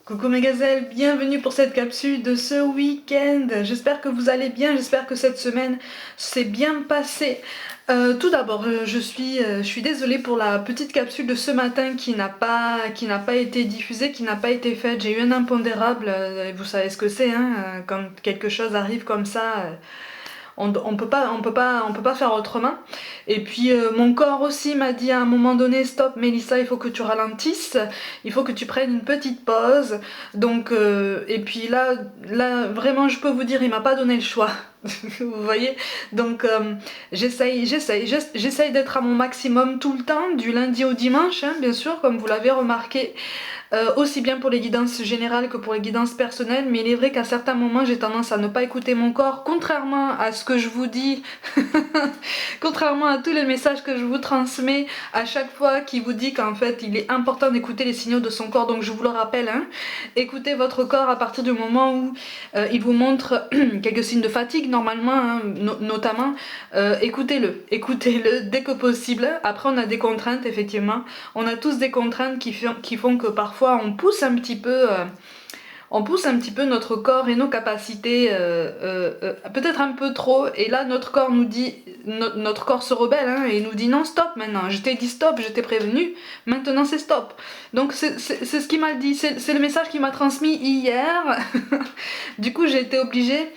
Coucou mes gazelles, bienvenue pour cette capsule de ce week-end. J'espère que vous allez bien, j'espère que cette semaine s'est bien passée. Tout d'abord, je suis désolée pour la petite capsule de ce matin qui n'a pas été diffusée, qui n'a pas été faite. J'ai eu un impondérable, et vous savez ce que c'est, hein, quand quelque chose arrive comme ça. On peut pas faire autrement. Et puis mon corps aussi m'a dit à un moment donné, stop Mélissa, il faut que tu ralentisses, il faut que tu prennes une petite pause. Donc et puis là vraiment je peux vous dire, il m'a pas donné le choix. Vous voyez. Donc j'essaye d'être à mon maximum tout le temps, du lundi au dimanche, hein, bien sûr, comme vous l'avez remarqué. Aussi bien pour les guidances générales que pour les guidances personnelles, mais il est vrai qu'à certains moments j'ai tendance à ne pas écouter mon corps, contrairement à ce que je vous dis, contrairement à tous les messages que je vous transmets à chaque fois qui vous dit qu'en fait il est important d'écouter les signaux de son corps. Donc je vous le rappelle, hein, écoutez votre corps à partir du moment où il vous montre quelques signes de fatigue normalement, hein, notamment, écoutez-le dès que possible. Après on a des contraintes, effectivement, on a tous des contraintes qui font que parfois on pousse un petit peu notre corps et nos capacités, peut-être un peu trop. Et là, notre corps nous dit, notre corps se rebelle, hein, et nous dit non, stop maintenant. Je t'ai dit stop, je t'ai prévenu. Maintenant, c'est stop. Donc c'est ce qu'il m'a dit. C'est le message qu'il m'a transmis hier. Du coup, j'ai été obligée.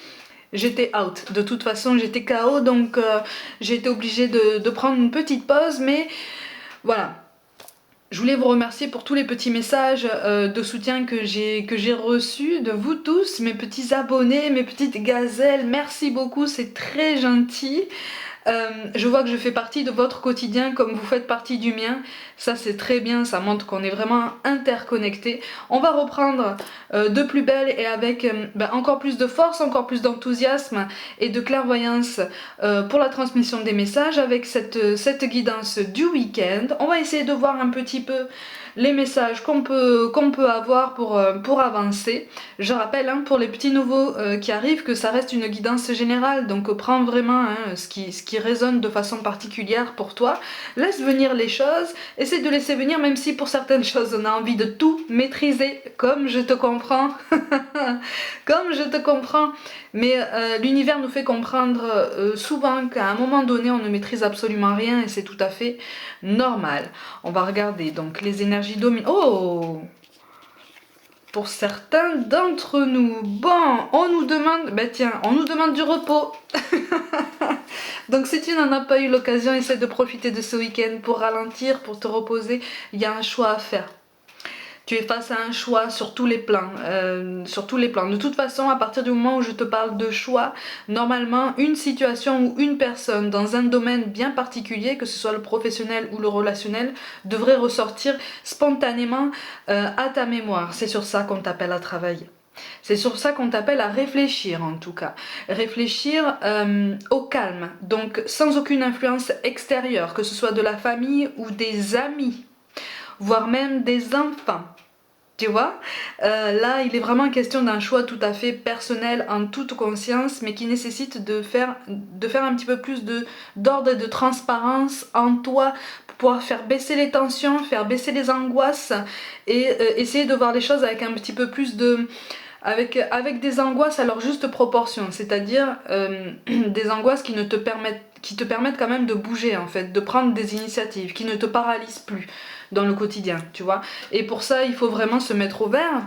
J'étais out. De toute façon, j'étais KO, donc j'ai été obligée de prendre une petite pause, mais voilà. Je voulais vous remercier pour tous les petits messages de soutien que j'ai reçus de vous tous, mes petits abonnés, mes petites gazelles. Merci beaucoup, c'est très gentil. Je vois que je fais partie de votre quotidien comme vous faites partie du mien. Ça c'est très bien, ça montre qu'on est vraiment interconnectés. On va reprendre de plus belle et avec encore plus de force, encore plus d'enthousiasme et de clairvoyance pour la transmission des messages avec cette guidance du week-end. On va essayer de voir un petit peu les messages qu'on peut avoir pour avancer. Je rappelle, hein, pour les petits nouveaux qui arrivent, que ça reste une guidance générale, donc prends vraiment, hein, ce qui résonne de façon particulière pour toi. Laisse venir les choses, essaie de laisser venir, même si pour certaines choses on a envie de tout maîtriser, comme je te comprends. Comme je te comprends. Mais l'univers nous fait comprendre souvent qu'à un moment donné on ne maîtrise absolument rien, et c'est tout à fait normal. On va regarder donc les énergies dominantes. Oh, pour certains d'entre nous. Bon, on nous demande, tiens, on nous demande du repos. Donc si tu n'en as pas eu l'occasion, essaie de profiter de ce week-end pour ralentir, pour te reposer. Il y a un choix à faire. Tu es face à un choix sur tous les plans, sur tous les plans. De toute façon, à partir du moment où je te parle de choix, normalement, une situation ou une personne dans un domaine bien particulier, que ce soit le professionnel ou le relationnel, devrait ressortir spontanément à ta mémoire. C'est sur ça qu'on t'appelle à travailler. C'est sur ça qu'on t'appelle à réfléchir, en tout cas. Réfléchir au calme, donc sans aucune influence extérieure, que ce soit de la famille ou des amis, voire même des enfants. Tu vois, là il est vraiment question d'un choix tout à fait personnel, en toute conscience, mais qui nécessite de faire un petit peu plus d'ordre et de transparence en toi pour pouvoir faire baisser les tensions, faire baisser les angoisses, et essayer de voir les choses avec un petit peu plus de... Avec des angoisses à leur juste proportion, c'est-à-dire des angoisses qui te permettent quand même de bouger, en fait, de prendre des initiatives, qui ne te paralysent plus dans le quotidien, tu vois. Et pour ça, il faut vraiment se mettre au vert,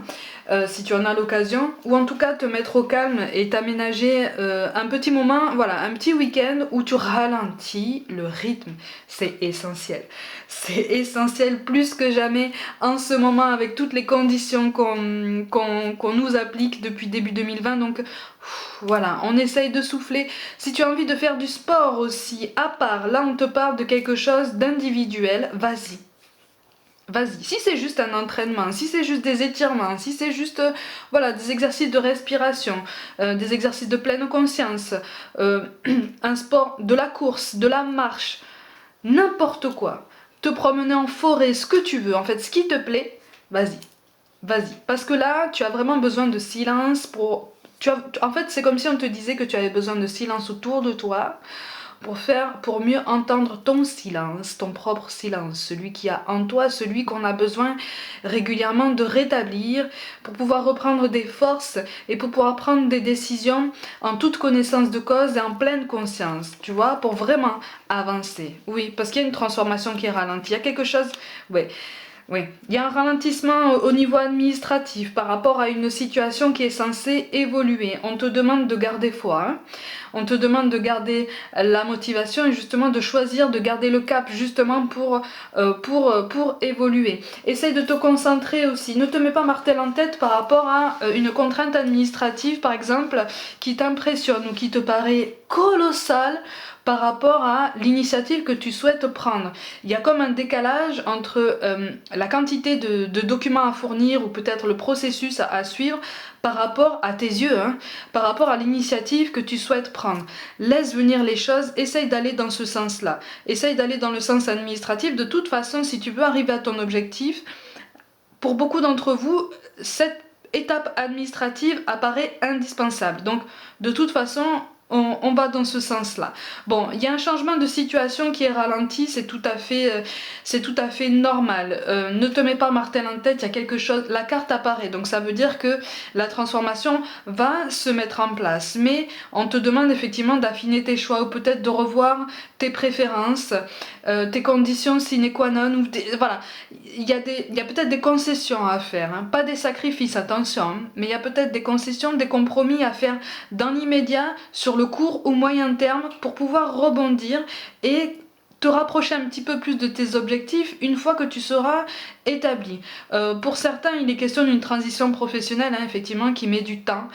si tu en as l'occasion, ou en tout cas te mettre au calme et t'aménager un petit moment, voilà, un petit week-end où tu ralentis le rythme. C'est essentiel. C'est essentiel plus que jamais en ce moment, avec toutes les conditions qu'on nous applique depuis début 2020. Donc voilà, on essaye de souffler. Si tu as envie de faire du sport aussi, à part, là on te parle de quelque chose d'individuel, vas-y. Vas-y, si c'est juste un entraînement, si c'est juste des étirements, si c'est juste voilà, des exercices de respiration, des exercices de pleine conscience, un sport, de la course, de la marche, n'importe quoi, te promener en forêt, ce que tu veux, en fait, ce qui te plaît, vas-y, vas-y. Parce que là, tu as vraiment besoin de silence pour... En fait, c'est comme si on te disait que tu avais besoin de silence autour de toi, pour mieux entendre ton silence, ton propre silence, celui qui a en toi, celui qu'on a besoin régulièrement de rétablir pour pouvoir reprendre des forces et pour pouvoir prendre des décisions en toute connaissance de cause et en pleine conscience, tu vois, pour vraiment avancer. Oui, parce qu'il y a une transformation qui est ralentie, il y a quelque chose, ouais. Oui, il y a un ralentissement au niveau administratif par rapport à une situation qui est censée évoluer. On te demande de garder foi, hein. On te demande de garder la motivation et justement de choisir de garder le cap justement pour évoluer. Essaye de te concentrer aussi. Ne te mets pas martel en tête par rapport à une contrainte administrative par exemple qui t'impressionne ou qui te paraît colossale par rapport à l'initiative que tu souhaites prendre. Il y a comme un décalage entre la quantité de documents à fournir ou peut-être le processus à suivre par rapport à tes yeux, hein, par rapport à l'initiative que tu souhaites prendre. Laisse venir les choses, essaye d'aller dans ce sens-là. Essaye d'aller dans le sens administratif. De toute façon, si tu veux arriver à ton objectif, pour beaucoup d'entre vous, cette étape administrative apparaît indispensable. Donc, de toute façon, on va dans ce sens-là. Bon, il y a un changement de situation qui est ralenti, c'est tout à fait normal. Ne te mets pas martel en tête, il y a quelque chose, la carte apparaît, donc ça veut dire que la transformation va se mettre en place. Mais on te demande effectivement d'affiner tes choix ou peut-être de revoir tes préférences, tes conditions sine qua non. Ou voilà, il y a peut-être des concessions à faire, hein. Pas des sacrifices, attention, hein, mais il y a peut-être des concessions, des compromis à faire dans l'immédiat sur le court ou moyen terme pour pouvoir rebondir et te rapprocher un petit peu plus de tes objectifs une fois que tu seras établi. Pour certains, il est question d'une transition professionnelle, hein, effectivement, qui met du temps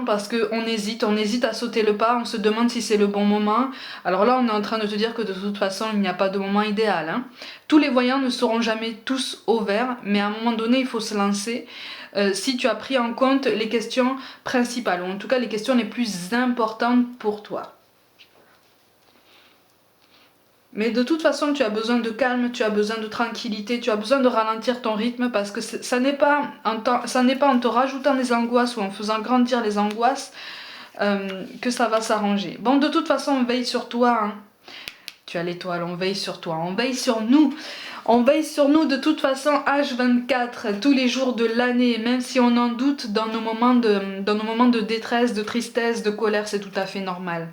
parce qu'on hésite à sauter le pas, on se demande si c'est le bon moment. Alors là, on est en train de te dire que de toute façon, il n'y a pas de moment idéal, hein. Tous les voyants ne seront jamais tous au vert, mais à un moment donné, il faut se lancer. Si tu as pris en compte les questions principales, ou en tout cas les questions les plus importantes pour toi. Mais de toute façon, tu as besoin de calme, tu as besoin de tranquillité, tu as besoin de ralentir ton rythme parce que ça n'est pas en te rajoutant des angoisses ou en faisant grandir les angoisses que ça va s'arranger. Bon, de toute façon, on veille sur toi, hein. Tu as l'étoile, on veille sur toi, on veille sur nous. On veille sur nous de toute façon H24, tous les jours de l'année, même si on en doute dans nos moments de détresse, de tristesse, de colère, c'est tout à fait normal.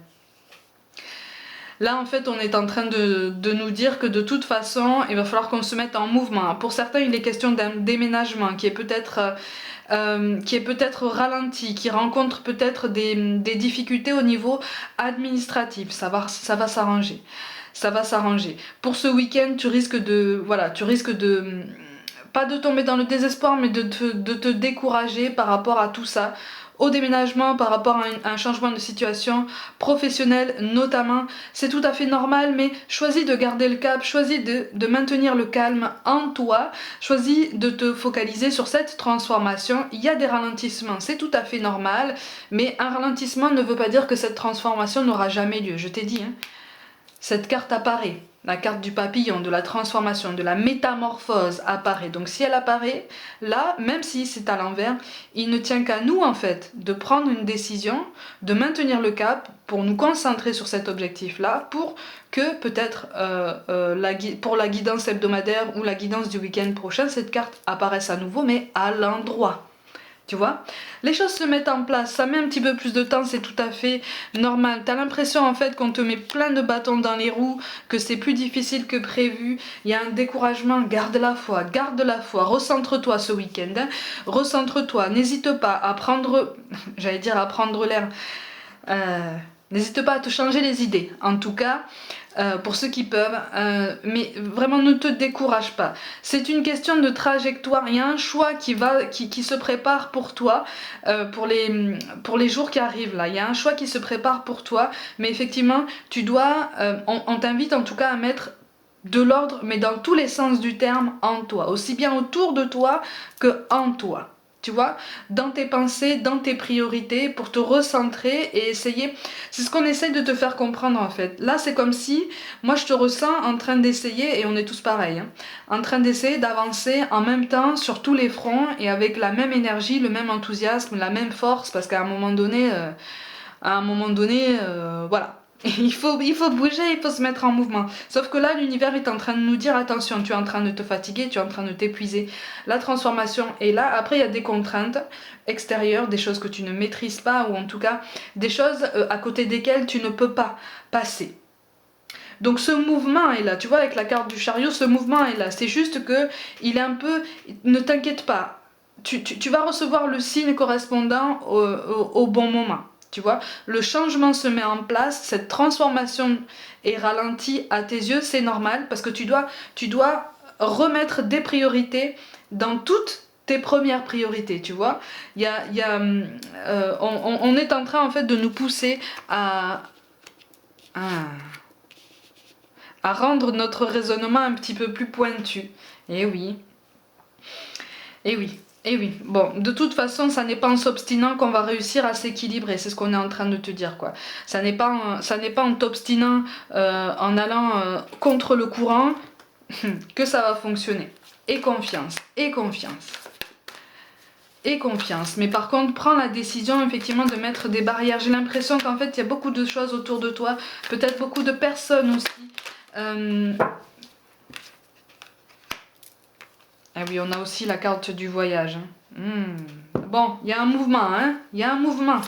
Là, en fait, on est en train de nous dire que de toute façon, il va falloir qu'on se mette en mouvement. Pour certains, il est question d'un déménagement qui est peut-être ralenti, qui rencontre peut-être des difficultés au niveau administratif. Ça va s'arranger. Ça va s'arranger. Pour ce week-end, tu risques de pas de tomber dans le désespoir, mais de te décourager par rapport à tout ça. Au déménagement, par rapport à un changement de situation professionnelle notamment, c'est tout à fait normal, mais choisis de garder le cap, choisis de maintenir le calme en toi, choisis de te focaliser sur cette transformation. Il y a des ralentissements, c'est tout à fait normal, mais un ralentissement ne veut pas dire que cette transformation n'aura jamais lieu, je t'ai dit, hein. Cette carte apparaît, la carte du papillon, de la transformation, de la métamorphose apparaît. Donc si elle apparaît, là, même si c'est à l'envers, il ne tient qu'à nous en fait de prendre une décision, de maintenir le cap pour nous concentrer sur cet objectif-là, pour que peut-être pour la guidance hebdomadaire ou la guidance du week-end prochain, cette carte apparaisse à nouveau, mais à l'endroit. Tu vois, les choses se mettent en place, ça met un petit peu plus de temps, c'est tout à fait normal. T'as l'impression en fait qu'on te met plein de bâtons dans les roues, que c'est plus difficile que prévu, il y a un découragement, garde la foi, recentre-toi ce week-end, hein. Recentre-toi, n'hésite pas à prendre, à prendre l'air, n'hésite pas à te changer les idées, en tout cas, pour ceux qui peuvent, mais vraiment ne te décourage pas. C'est une question de trajectoire, il y a un choix qui se prépare pour toi, pour les jours qui arrivent là, il y a un choix qui se prépare pour toi, mais effectivement, tu dois, on t'invite en tout cas à mettre de l'ordre, mais dans tous les sens du terme, en toi, aussi bien autour de toi que en toi. Tu vois, dans tes pensées, dans tes priorités, pour te recentrer et essayer. C'est ce qu'on essaie de te faire comprendre en fait. Là, c'est comme si, moi je te ressens en train d'essayer, et on est tous pareils, hein, en train d'essayer d'avancer en même temps sur tous les fronts et avec la même énergie, le même enthousiasme, la même force, parce qu'à un moment donné, voilà. Il faut bouger, il faut se mettre en mouvement. Sauf que là, l'univers est en train de nous dire, attention, tu es en train de te fatiguer, tu es en train de t'épuiser. La transformation est là. Après, il y a des contraintes extérieures, des choses que tu ne maîtrises pas, ou en tout cas, des choses à côté desquelles tu ne peux pas passer. Donc ce mouvement est là, tu vois, avec la carte du chariot, ce mouvement est là. C'est juste que il est un peu... Ne t'inquiète pas, tu vas recevoir le signe correspondant au bon moment. Tu vois, le changement se met en place, cette transformation est ralentie à tes yeux, c'est normal, parce que tu dois remettre des priorités dans toutes tes premières priorités, tu vois. On est en train en fait de nous pousser à rendre notre raisonnement un petit peu plus pointu. Et oui, et oui. Et oui, bon, de toute façon, ça n'est pas en s'obstinant qu'on va réussir à s'équilibrer, c'est ce qu'on est en train de te dire, quoi. Ça n'est pas en t'obstinant, en allant contre le courant, que ça va fonctionner. Et confiance, et confiance. Et confiance. Mais par contre, prends la décision, effectivement, de mettre des barrières. J'ai l'impression qu'en fait, il y a beaucoup de choses autour de toi, peut-être beaucoup de personnes aussi. Ah oui, on a aussi la carte du voyage. Bon, il y a un mouvement, hein. Il y a un mouvement.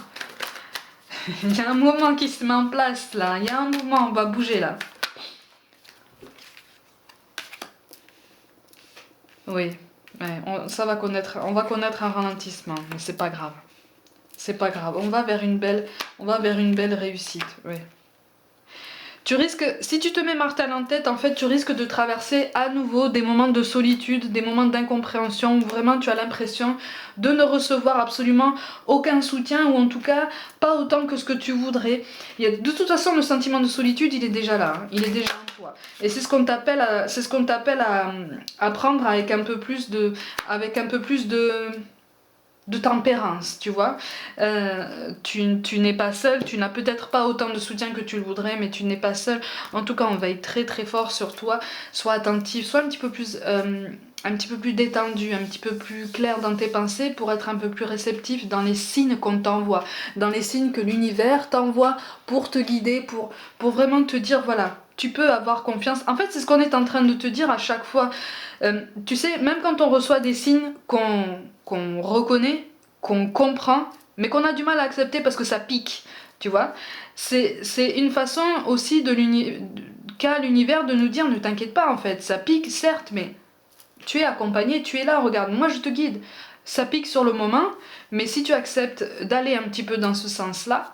Il y a un mouvement qui se met en place, là. Il y a un mouvement, on va bouger, là. Oui, ouais, on va connaître un ralentissement, mais c'est pas grave. C'est pas grave, on va vers une belle réussite, oui. Tu risques, si tu te mets martel en tête, en fait, tu risques de traverser à nouveau des moments de solitude, des moments d'incompréhension, où vraiment tu as l'impression de ne recevoir absolument aucun soutien, ou en tout cas pas autant que ce que tu voudrais. De toute façon, le sentiment de solitude, il est déjà là, hein, il est déjà en toi. Et c'est ce qu'on t'appelle à prendre avec un peu plus de tempérance, tu vois. Tu n'es pas seul, tu n'as peut-être pas autant de soutien que tu le voudrais, mais tu n'es pas seul. En tout cas, on veille très très fort sur toi. Sois attentif, sois un petit peu plus détendu, un petit peu plus clair dans tes pensées pour être un peu plus réceptif dans les signes qu'on t'envoie, dans les signes que l'univers t'envoie pour te guider, pour vraiment te dire, voilà, tu peux avoir confiance. En fait, c'est ce qu'on est en train de te dire à chaque fois. Tu sais, même quand on reçoit des signes qu'on reconnaît, qu'on comprend, mais qu'on a du mal à accepter parce que ça pique, tu vois. C'est une façon aussi qu'a l'univers de nous dire, ne t'inquiète pas en fait, ça pique certes, mais tu es accompagné, tu es là, regarde, moi je te guide. Ça pique sur le moment, mais si tu acceptes d'aller un petit peu dans ce sens-là,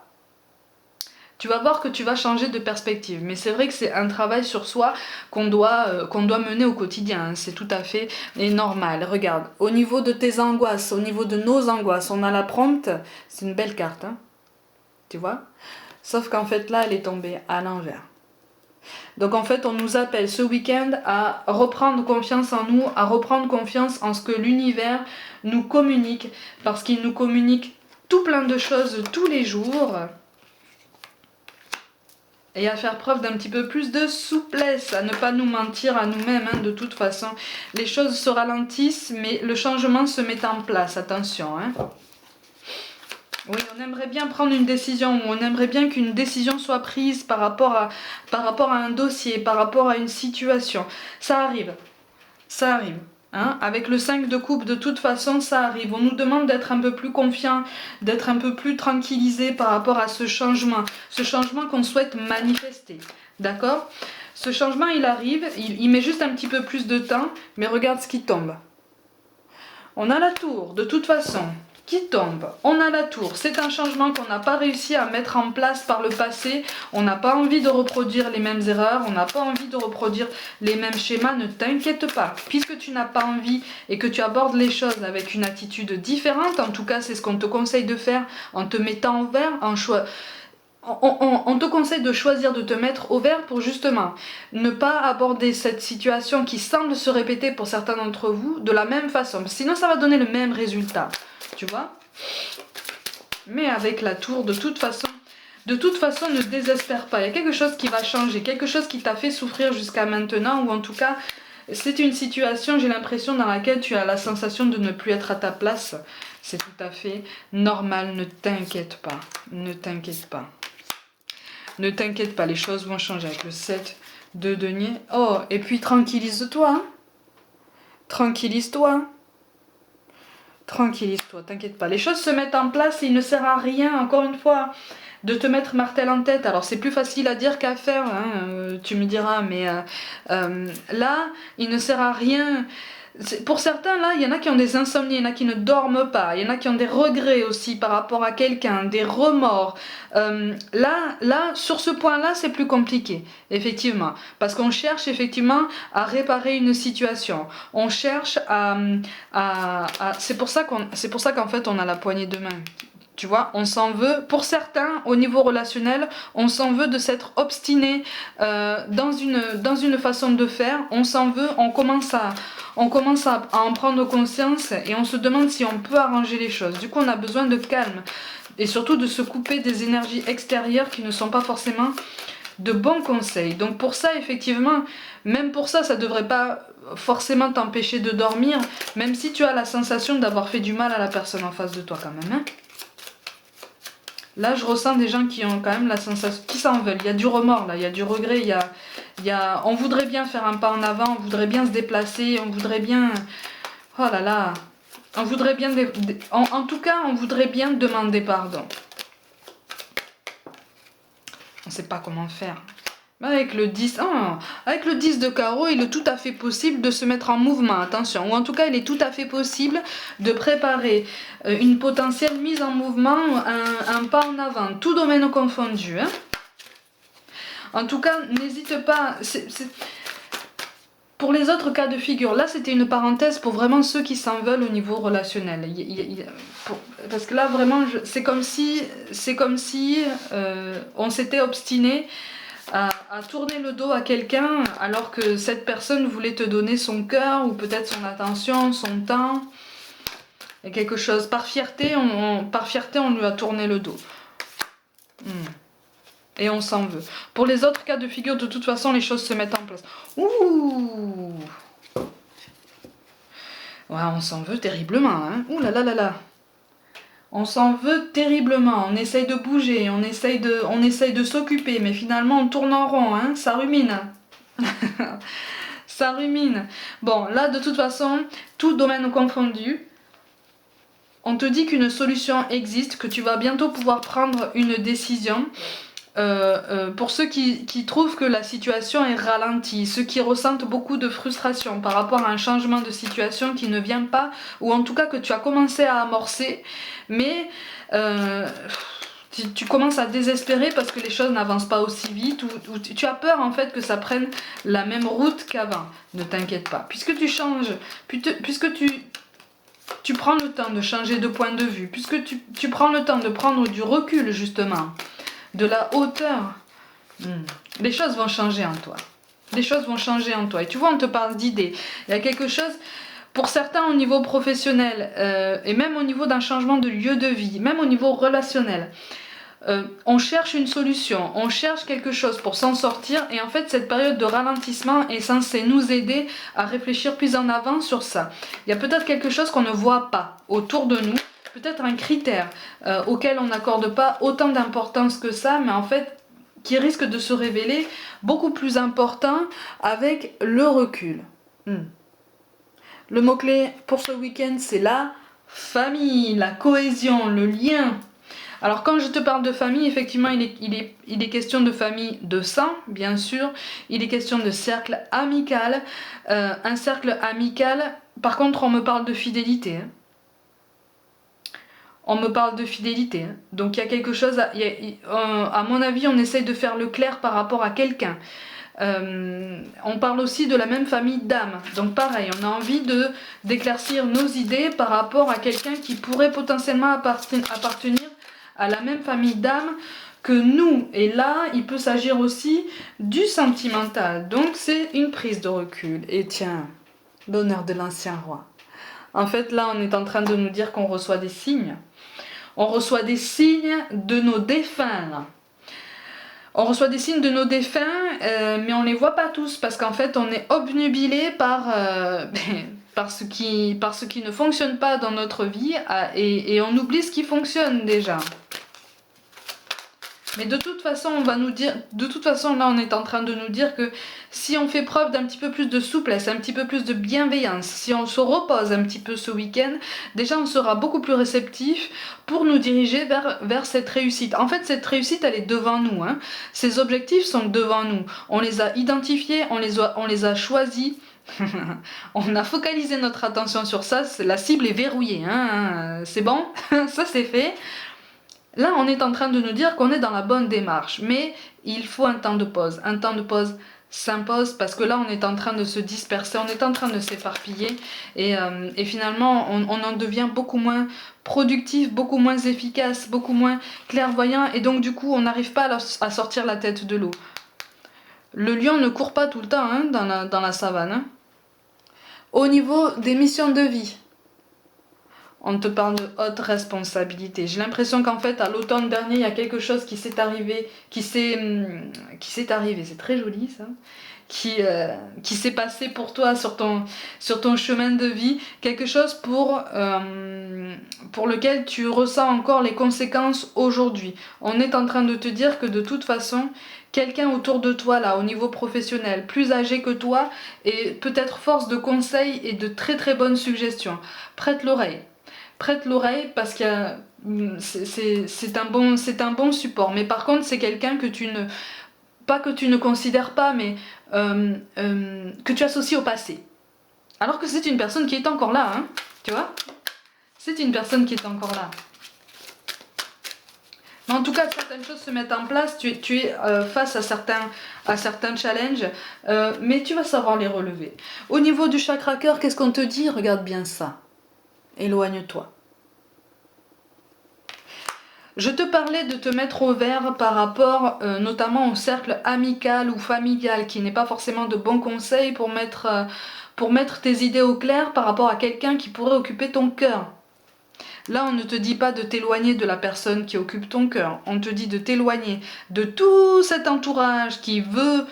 tu vas voir que tu vas changer de perspective. Mais c'est vrai que c'est un travail sur soi qu'on doit mener au quotidien. Hein. C'est tout à fait normal. Regarde, au niveau de tes angoisses, au niveau de nos angoisses, on a la prompte. C'est une belle carte, hein, tu vois. Sauf qu'en fait, là, elle est tombée à l'envers. Donc en fait, on nous appelle ce week-end à reprendre confiance en nous, à reprendre confiance en ce que l'univers nous communique. Parce qu'il nous communique tout plein de choses tous les jours. Et à faire preuve d'un petit peu plus de souplesse, à ne pas nous mentir à nous-mêmes, hein, de toute façon. Les choses se ralentissent, mais le changement se met en place, attention. Hein. Oui, on aimerait bien prendre une décision, on aimerait bien qu'une décision soit prise par rapport à un dossier, par rapport à une situation. Ça arrive, ça arrive. Hein, avec le 5 de coupe, de toute façon, ça arrive. On nous demande d'être un peu plus confiant, d'être un peu plus tranquillisé par rapport à ce changement qu'on souhaite manifester. D'accord? Ce changement, il arrive, il met juste un petit peu plus de temps, mais regarde ce qui tombe. On a la tour, de toute façon, qui tombe. On a la tour. C'est un changement qu'on n'a pas réussi à mettre en place par le passé. On n'a pas envie de reproduire les mêmes erreurs. On n'a pas envie de reproduire les mêmes schémas. Ne t'inquiète pas. Puisque tu n'as pas envie et que tu abordes les choses avec une attitude différente, en tout cas, c'est ce qu'on te conseille de faire en te mettant au vert, on te conseille de choisir de te mettre au vert pour justement ne pas aborder cette situation qui semble se répéter pour certains d'entre vous de la même façon. Sinon, ça va donner le même résultat. Tu vois? Mais avec la tour, de toute façon, ne désespère pas. Il y a quelque chose qui va changer, quelque chose qui t'a fait souffrir jusqu'à maintenant, ou en tout cas, c'est une situation, j'ai l'impression, dans laquelle tu as la sensation de ne plus être à ta place. C'est tout à fait normal, ne t'inquiète pas, ne t'inquiète pas. Ne t'inquiète pas, les choses vont changer avec le 7 de denier. Oh, et puis tranquillise-toi. Hein. Tranquillise-toi. Tranquillise-toi, t'inquiète pas. Les choses se mettent en place et il ne sert à rien, encore une fois, de te mettre martel en tête. Alors c'est plus facile à dire qu'à faire, hein, tu me diras, mais là, il ne sert à rien. Pour certains, là, il y en a qui ont des insomnies, il y en a qui ne dorment pas, il y en a qui ont des regrets aussi par rapport à quelqu'un, des remords. Là, sur ce point-là, c'est plus compliqué, effectivement, parce qu'on cherche effectivement à réparer une situation. On cherche c'est pour ça qu'en fait, on a la poignée de main. Tu vois, on s'en veut, pour certains, au niveau relationnel, on s'en veut de s'être obstiné dans une façon de faire, on s'en veut, on commence à en prendre conscience et on se demande si on peut arranger les choses. Du coup, on a besoin de calme et surtout de se couper des énergies extérieures qui ne sont pas forcément de bons conseils. Donc pour ça, effectivement, même pour ça, ça ne devrait pas forcément t'empêcher de dormir, même si tu as la sensation d'avoir fait du mal à la personne en face de toi quand même. Hein. Là, je ressens des gens qui ont quand même la sensation, qui s'en veulent. Il y a du remords, là, il y a du regret, on voudrait bien faire un pas en avant, on voudrait bien se déplacer, on voudrait bien... Oh là là, on voudrait bien... En tout cas, on voudrait bien demander pardon. On ne sait pas comment faire. Avec le 10, avec le 10 de carreau, il est tout à fait possible de se mettre en mouvement, attention. Ou en tout cas, il est tout à fait possible de préparer une potentielle mise en mouvement, un pas en avant, tout domaine confondu. Hein. En tout cas, n'hésite pas... Pour les autres cas de figure, là c'était une parenthèse pour vraiment ceux qui s'en veulent au niveau relationnel. Parce que là vraiment, c'est comme si on s'était obstiné à tourner le dos à quelqu'un alors que cette personne voulait te donner son cœur ou peut-être son attention, son temps. Et quelque chose, par fierté, on lui a tourné le dos. Et on s'en veut. Pour les autres cas de figure, de toute façon, les choses se mettent en place. Ouh! Ouais, on s'en veut terriblement, hein. Ouh là là là là. On s'en veut terriblement. On essaye de bouger, on essaye de s'occuper, mais finalement on tourne en rond, hein. Ça rumine. Ça rumine. Bon, là, de toute façon, tout domaine confondu, on te dit qu'une solution existe, que tu vas bientôt pouvoir prendre une décision. Pour ceux qui trouvent que la situation est ralentie, ceux qui ressentent beaucoup de frustration par rapport à un changement de situation qui ne vient pas, ou en tout cas que tu as commencé à amorcer, mais tu commences à désespérer parce que les choses n'avancent pas aussi vite, ou tu as peur en fait que ça prenne la même route qu'avant. Ne t'inquiète pas, puisque tu changes, puisque tu prends le temps de changer de point de vue, puisque tu prends le temps de prendre du recul justement, de la hauteur, les choses vont changer en toi. Les choses vont changer en toi. Et tu vois, on te parle d'idées. Il y a quelque chose, pour certains au niveau professionnel, et même au niveau d'un changement de lieu de vie, même au niveau relationnel, on cherche une solution, on cherche quelque chose pour s'en sortir. Et en fait, cette période de ralentissement est censée nous aider à réfléchir plus en avant sur ça. Il y a peut-être quelque chose qu'on ne voit pas autour de nous. Peut-être un critère auquel on n'accorde pas autant d'importance que ça, mais en fait qui risque de se révéler beaucoup plus important avec le recul. Le mot-clé pour ce week-end, c'est la famille, la cohésion, le lien. Alors quand je te parle de famille, effectivement, il est question de famille de sang, bien sûr. Il est question de cercle amical. Un cercle amical, par contre, on me parle de fidélité. Hein. On me parle de fidélité. Hein. Donc il y a quelque chose, à mon avis, on essaye de faire le clair par rapport à quelqu'un. On parle aussi de la même famille d'âmes. Donc pareil, on a envie d'éclaircir nos idées par rapport à quelqu'un qui pourrait potentiellement appartenir à la même famille d'âmes que nous. Et là, il peut s'agir aussi du sentimental. Donc c'est une prise de recul. Et tiens, l'honneur de l'ancien roi. En fait, là, on est en train de nous dire qu'on reçoit des signes. On reçoit des signes de nos défunts. On reçoit des signes de nos défunts, mais on ne les voit pas tous, parce qu'en fait, on est obnubilé par ce qui ne fonctionne pas dans notre vie, et on oublie ce qui fonctionne déjà. Mais de toute façon, on va nous dire, de toute façon, là, on est en train de nous dire que si on fait preuve d'un petit peu plus de souplesse, un petit peu plus de bienveillance, si on se repose un petit peu ce week-end, déjà, on sera beaucoup plus réceptif pour nous diriger vers cette réussite. En fait, cette réussite, elle est devant nous, hein. Ces objectifs sont devant nous. On les a identifiés, on les a choisis. On a focalisé notre attention sur ça, la cible est verrouillée, hein. C'est bon, ça c'est fait. Là, on est en train de nous dire qu'on est dans la bonne démarche, mais il faut un temps de pause. Un temps de pause s'impose parce que là, on est en train de se disperser, on est en train de s'éparpiller et finalement, on en devient beaucoup moins productif, beaucoup moins efficace, beaucoup moins clairvoyant et donc du coup, on n'arrive pas à sortir la tête de l'eau. Le lion ne court pas tout le temps hein, dans la savane. Hein. Au niveau des missions de vie, on te parle de haute responsabilité. J'ai l'impression qu'en fait, à l'automne dernier, il y a quelque chose qui s'est arrivé, c'est très joli ça, qui s'est passé pour toi sur ton chemin de vie, quelque chose pour lequel tu ressens encore les conséquences aujourd'hui. On est en train de te dire que de toute façon, quelqu'un autour de toi, là, au niveau professionnel, plus âgé que toi, et peut-être force de conseils et de très très bonnes suggestions. Prête l'oreille. Prête l'oreille parce que c'est un bon support. Mais par contre, c'est quelqu'un que pas que tu ne considères pas, mais que tu associes au passé. Alors que c'est une personne qui est encore là, hein, tu vois? C'est une personne qui est encore là. Mais en tout cas, certaines choses se mettent en place, tu es face à certains challenges, mais tu vas savoir les relever. Au niveau du chakra cœur, qu'est-ce qu'on te dit? Regarde bien ça. Éloigne-toi. Je te parlais de te mettre au vert par rapport notamment au cercle amical ou familial, qui n'est pas forcément de bons conseils pour mettre tes idées au clair par rapport à quelqu'un qui pourrait occuper ton cœur. Là, on ne te dit pas de t'éloigner de la personne qui occupe ton cœur, on te dit de t'éloigner de tout cet entourage qui veut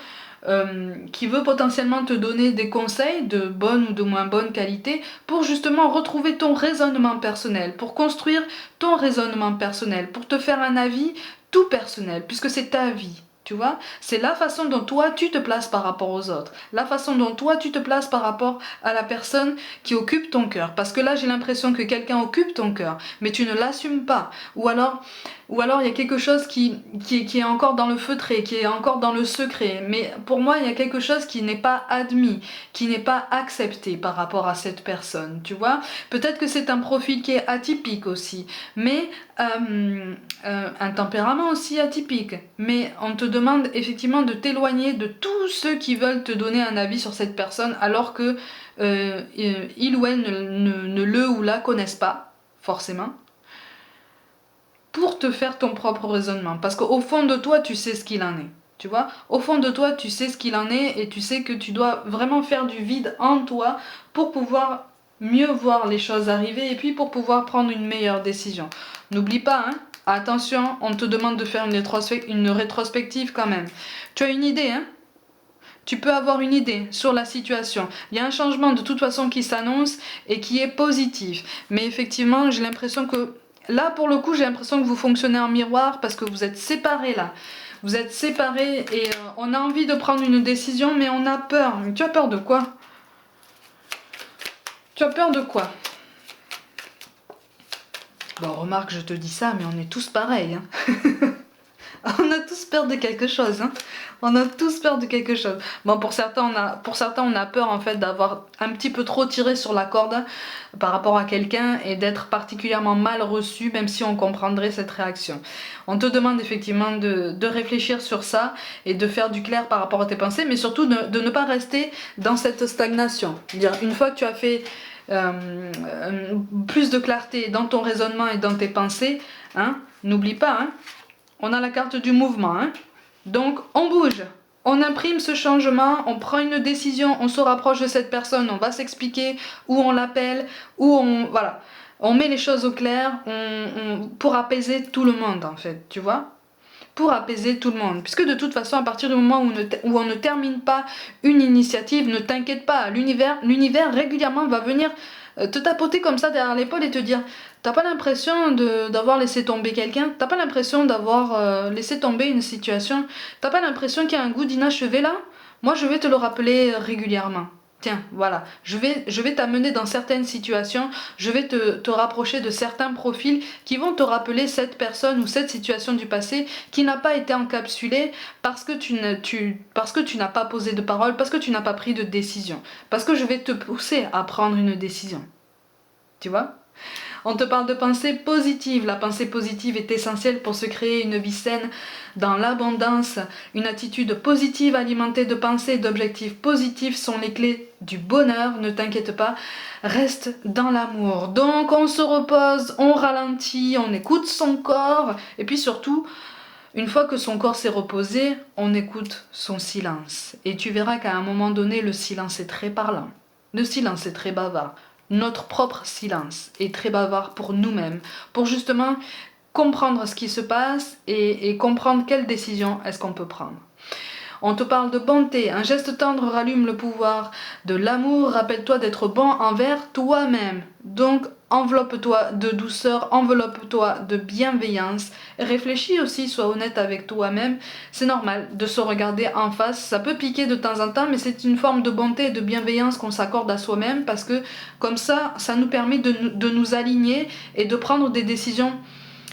potentiellement te donner des conseils de bonne ou de moins bonne qualité pour justement retrouver ton raisonnement personnel, pour construire ton raisonnement personnel, pour te faire un avis tout personnel, puisque c'est ta vie. Tu vois, c'est la façon dont toi tu te places par rapport aux autres, la façon dont toi tu te places par rapport à la personne qui occupe ton cœur. Parce que là j'ai l'impression que quelqu'un occupe ton cœur, mais tu ne l'assumes pas. Ou alors il y a quelque chose qui est encore dans le feutré, qui est encore dans le secret. Mais pour moi il y a quelque chose qui n'est pas admis, qui n'est pas accepté par rapport à cette personne. Tu vois, peut-être que c'est un profil qui est atypique aussi, mais un tempérament aussi atypique. Mais on te demande effectivement de t'éloigner de tous ceux qui veulent te donner un avis sur cette personne alors que il ou elle ne le ou la connaissent pas, forcément, pour te faire ton propre raisonnement. Parce qu'au fond de toi, tu sais ce qu'il en est. Tu vois, au fond de toi, tu sais ce qu'il en est et tu sais que tu dois vraiment faire du vide en toi pour pouvoir mieux voir les choses arriver et puis pour pouvoir prendre une meilleure décision. N'oublie pas, hein, attention, on te demande de faire une rétrospective quand même. Tu as une idée, hein? Tu peux avoir une idée sur la situation. Il y a un changement de toute façon qui s'annonce et qui est positif. Mais effectivement, j'ai l'impression que là, pour le coup, j'ai l'impression que vous fonctionnez en miroir parce que vous êtes séparés là. Vous êtes séparés et on a envie de prendre une décision, mais on a peur. Tu as peur de quoi? Tu as peur de quoi? Bon, remarque, je te dis ça, mais on est tous pareils. Hein. On a tous peur de quelque chose. Hein. On a tous peur de quelque chose. Bon, pour certains, on a peur en fait d'avoir un petit peu trop tiré sur la corde par rapport à quelqu'un et d'être particulièrement mal reçu, même si on comprendrait cette réaction. On te demande effectivement de réfléchir sur ça et de faire du clair par rapport à tes pensées, mais surtout de ne pas rester dans cette stagnation. Dire, une fois que tu as fait plus de clarté dans ton raisonnement et dans tes pensées, hein, n'oublie pas, hein, on a la carte du mouvement, hein. Donc on bouge, on imprime ce changement, on prend une décision, on se rapproche de cette personne, on va s'expliquer, où on l'appelle, voilà, on met les choses au clair, pour apaiser tout le monde en fait, tu vois, pour apaiser tout le monde, puisque de toute façon à partir du moment où on ne termine pas une initiative, ne t'inquiète pas, l'univers régulièrement va venir te tapoter comme ça derrière l'épaule et te dire, t'as pas l'impression d'avoir laissé tomber quelqu'un, t'as pas l'impression d'avoir laissé tomber une situation, t'as pas l'impression qu'il y a un goût d'inachevé là? Moi je vais te le rappeler régulièrement. Tiens, voilà, je vais t'amener dans certaines situations, je vais te rapprocher de certains profils qui vont te rappeler cette personne ou cette situation du passé qui n'a pas été encapsulée parce que parce que tu n'as pas posé de parole, parce que tu n'as pas pris de décision, parce que je vais te pousser à prendre une décision. Tu vois? On te parle de pensée positive. La pensée positive est essentielle pour se créer une vie saine dans l'abondance. Une attitude positive alimentée de pensées et d'objectifs positifs sont les clés du bonheur. Ne t'inquiète pas, reste dans l'amour. Donc on se repose, on ralentit, on écoute son corps. Et puis surtout, une fois que son corps s'est reposé, on écoute son silence. Et tu verras qu'à un moment donné, le silence est très parlant. Le silence est très bavard. Notre propre silence est très bavard pour nous-mêmes, pour justement comprendre ce qui se passe et comprendre quelle décision est-ce qu'on peut prendre. On te parle de bonté, un geste tendre rallume le pouvoir de l'amour, rappelle-toi d'être bon envers toi-même. Donc enveloppe-toi de douceur, enveloppe-toi de bienveillance, réfléchis aussi, sois honnête avec toi-même, c'est normal de se regarder en face, ça peut piquer de temps en temps, mais c'est une forme de bonté et de bienveillance qu'on s'accorde à soi-même parce que comme ça nous permet de nous aligner et de prendre des décisions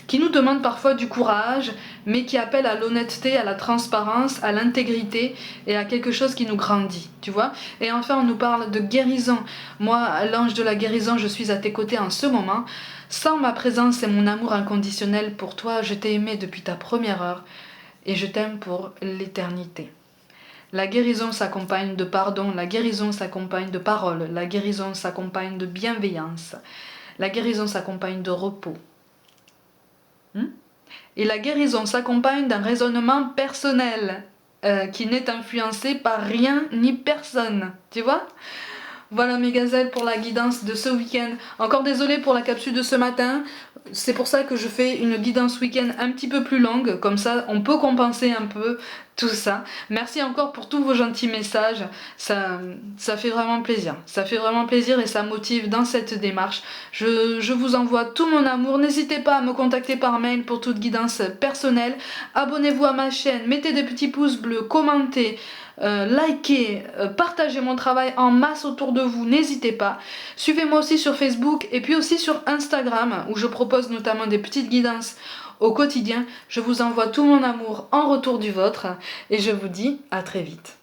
qui nous demande parfois du courage, mais qui appelle à l'honnêteté, à la transparence, à l'intégrité et à quelque chose qui nous grandit, tu vois. Et enfin, on nous parle de guérison. Moi, l'ange de la guérison, je suis à tes côtés en ce moment. Sans ma présence et mon amour inconditionnel pour toi, je t'ai aimé depuis ta première heure et je t'aime pour l'éternité. La guérison s'accompagne de pardon, la guérison s'accompagne de parole, la guérison s'accompagne de bienveillance, la guérison s'accompagne de repos. Et la guérison s'accompagne d'un raisonnement personnel qui n'est influencé par rien ni personne. Tu vois? Voilà mes gazelles pour la guidance de ce week-end. Encore désolée pour la capsule de ce matin. C'est pour ça que je fais une guidance week-end un petit peu plus longue. Comme ça, on peut compenser un peu tout ça. Merci encore pour tous vos gentils messages. Ça fait vraiment plaisir. Ça fait vraiment plaisir et ça motive dans cette démarche. Je vous envoie tout mon amour. N'hésitez pas à me contacter par mail pour toute guidance personnelle. Abonnez-vous à ma chaîne. Mettez des petits pouces bleus. Commentez. Likez, partagez mon travail en masse autour de vous, n'hésitez pas. Suivez-moi aussi sur Facebook et puis aussi sur Instagram où je propose notamment des petites guidances au quotidien. Je vous envoie tout mon amour en retour du vôtre et je vous dis à très vite.